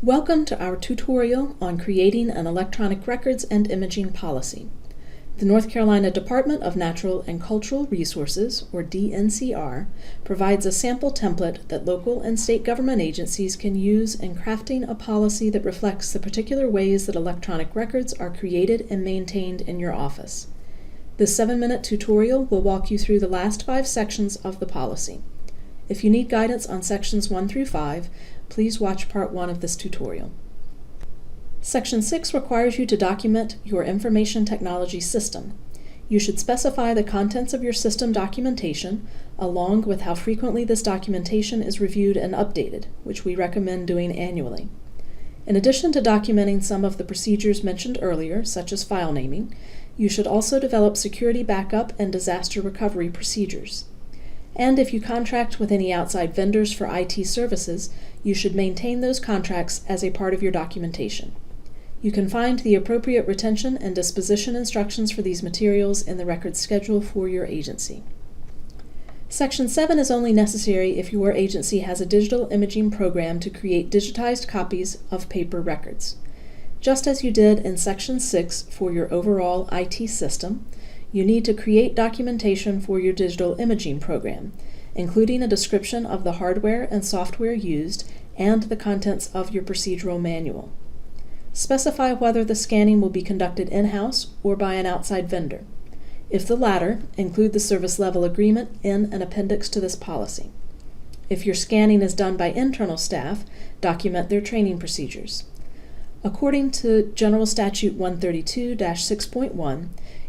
Welcome to our tutorial on creating an electronic records and imaging policy. The North Carolina Department of Natural and Cultural Resources, or DNCR, provides a sample template that local and state government agencies can use in crafting a policy that reflects the particular ways that electronic records are created and maintained in your office. This 7-minute tutorial will walk you through the last 5 sections of the policy. If you need guidance on sections 1 through 5, please watch part 1 of this tutorial. Section 6 requires you to document your information technology system. You should specify the contents of your system documentation, along with how frequently this documentation is reviewed and updated, which we recommend doing annually. In addition to documenting some of the procedures mentioned earlier, such as file naming, you should also develop security backup and disaster recovery procedures. And if you contract with any outside vendors for IT services, you should maintain those contracts as a part of your documentation. You can find the appropriate retention and disposition instructions for these materials in the records schedule for your agency. Section 7 is only necessary if your agency has a digital imaging program to create digitized copies of paper records. Just as you did in Section 6 for your overall IT system, you need to create documentation for your digital imaging program, including a description of the hardware and software used and the contents of your procedural manual. Specify whether the scanning will be conducted in-house or by an outside vendor. If the latter, include the service level agreement in an appendix to this policy. If your scanning is done by internal staff, document their training procedures. According to General Statute 132-6.1,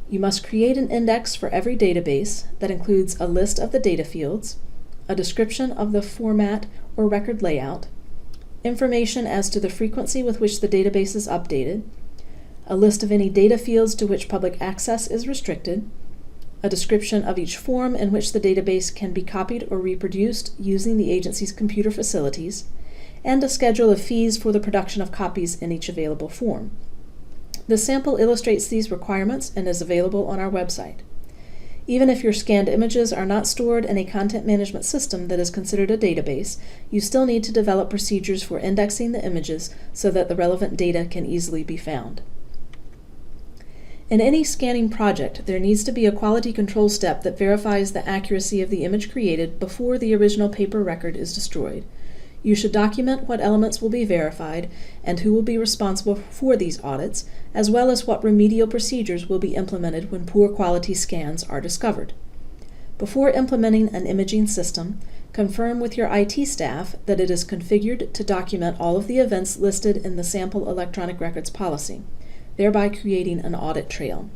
you must create an index for every database that includes a list of the data fields, a description of the format or record layout, information as to the frequency with which the database is updated, a list of any data fields to which public access is restricted, a description of each form in which the database can be copied or reproduced using the agency's computer facilities, and a schedule of fees for the production of copies in each available form. The sample illustrates these requirements and is available on our website. Even if your scanned images are not stored in a content management system that is considered a database, you still need to develop procedures for indexing the images so that the relevant data can easily be found. In any scanning project, there needs to be a quality control step that verifies the accuracy of the image created before the original paper record is destroyed. You should document what elements will be verified and who will be responsible for these audits, as well as what remedial procedures will be implemented when poor quality scans are discovered. Before implementing an imaging system, confirm with your IT staff that it is configured to document all of the events listed in the sample electronic records policy, thereby creating an audit trail.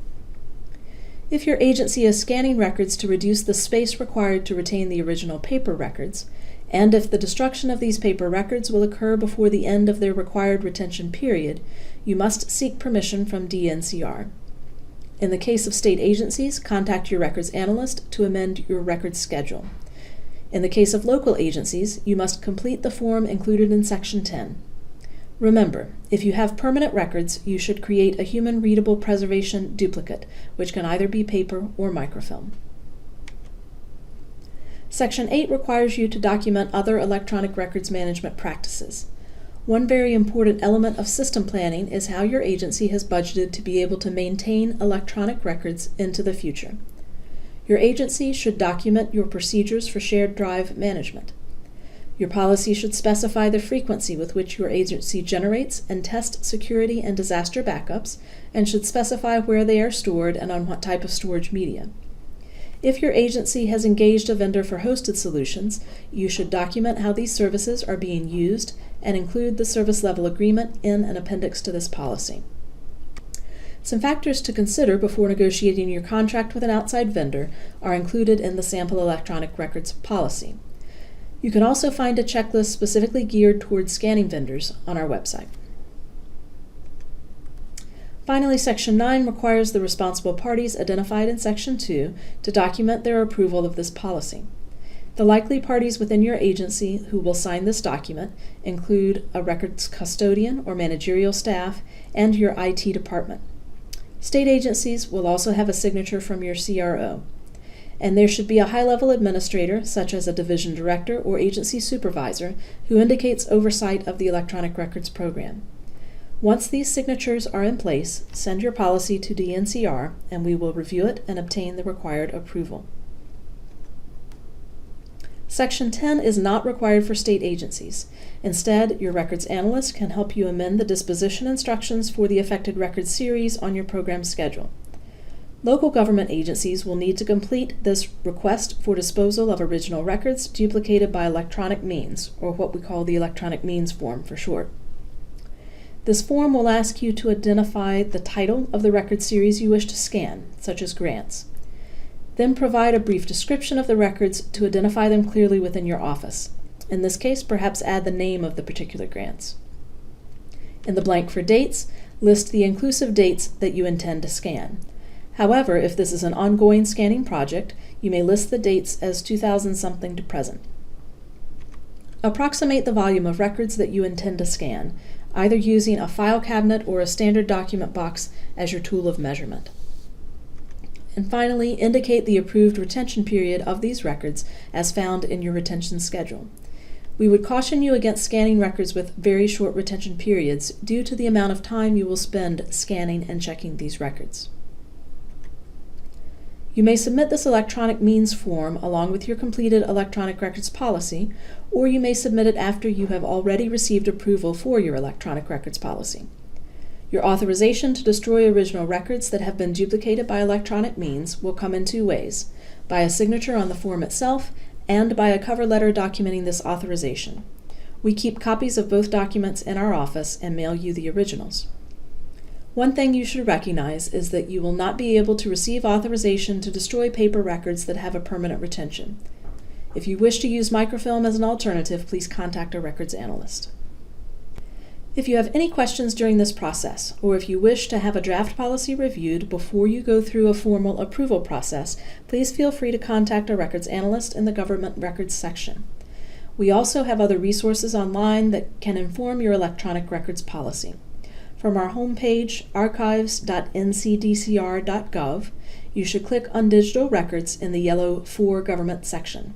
If your agency is scanning records to reduce the space required to retain the original paper records, and if the destruction of these paper records will occur before the end of their required retention period, you must seek permission from DNCR. In the case of state agencies, contact your records analyst to amend your records schedule. In the case of local agencies, you must complete the form included in Section 10. Remember, if you have permanent records, you should create a human-readable preservation duplicate, which can either be paper or microfilm. Section 8 requires you to document other electronic records management practices. One very important element of system planning is how your agency has budgeted to be able to maintain electronic records into the future. Your agency should document your procedures for shared drive management. Your policy should specify the frequency with which your agency generates and tests security and disaster backups, and should specify where they are stored and on what type of storage media. If your agency has engaged a vendor for hosted solutions, you should document how these services are being used and include the service level agreement in an appendix to this policy. Some factors to consider before negotiating your contract with an outside vendor are included in the sample electronic records policy. You can also find a checklist specifically geared towards scanning vendors on our website. Finally, Section 9 requires the responsible parties identified in Section 2 to document their approval of this policy. The likely parties within your agency who will sign this document include a records custodian or managerial staff and your IT department. State agencies will also have a signature from your CRO. and there should be a high-level administrator, such as a division director or agency supervisor, who indicates oversight of the electronic records program. Once these signatures are in place, send your policy to DNCR, and we will review it and obtain the required approval. Section 10 is not required for state agencies. Instead, your records analyst can help you amend the disposition instructions for the affected records series on your program schedule. Local government agencies will need to complete this request for disposal of original records duplicated by electronic means, or what we call the electronic means form for short. This form will ask you to identify the title of the record series you wish to scan, such as grants. Then provide a brief description of the records to identify them clearly within your office. In this case, perhaps add the name of the particular grants. In the blank for dates, list the inclusive dates that you intend to scan. However, if this is an ongoing scanning project, you may list the dates as 2000-something to present. Approximate the volume of records that you intend to scan, either using a file cabinet or a standard document box as your tool of measurement. And finally, indicate the approved retention period of these records as found in your retention schedule. We would caution you against scanning records with very short retention periods due to the amount of time you will spend scanning and checking these records. You may submit this electronic means form along with your completed electronic records policy, or you may submit it after you have already received approval for your electronic records policy. Your authorization to destroy original records that have been duplicated by electronic means will come in two ways: by a signature on the form itself and by a cover letter documenting this authorization. We keep copies of both documents in our office and mail you the originals. One thing you should recognize is that you will not be able to receive authorization to destroy paper records that have a permanent retention. If you wish to use microfilm as an alternative, please contact a records analyst. If you have any questions during this process, or if you wish to have a draft policy reviewed before you go through a formal approval process, please feel free to contact a records analyst in the Government Records section. We also have other resources online that can inform your electronic records policy. From our homepage, archives.ncdcr.gov, you should click on Digital Records in the yellow For Government section.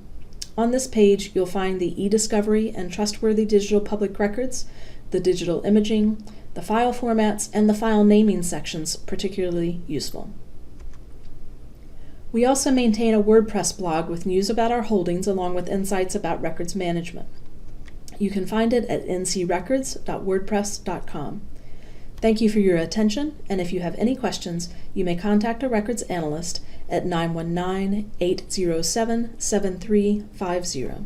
On this page, you'll find the e-discovery and trustworthy digital public records, the digital imaging, the file formats, and the file naming sections particularly useful. We also maintain a WordPress blog with news about our holdings along with insights about records management. You can find it at ncrecords.wordpress.com. Thank you for your attention, and if you have any questions, you may contact a records analyst at 919-807-7350.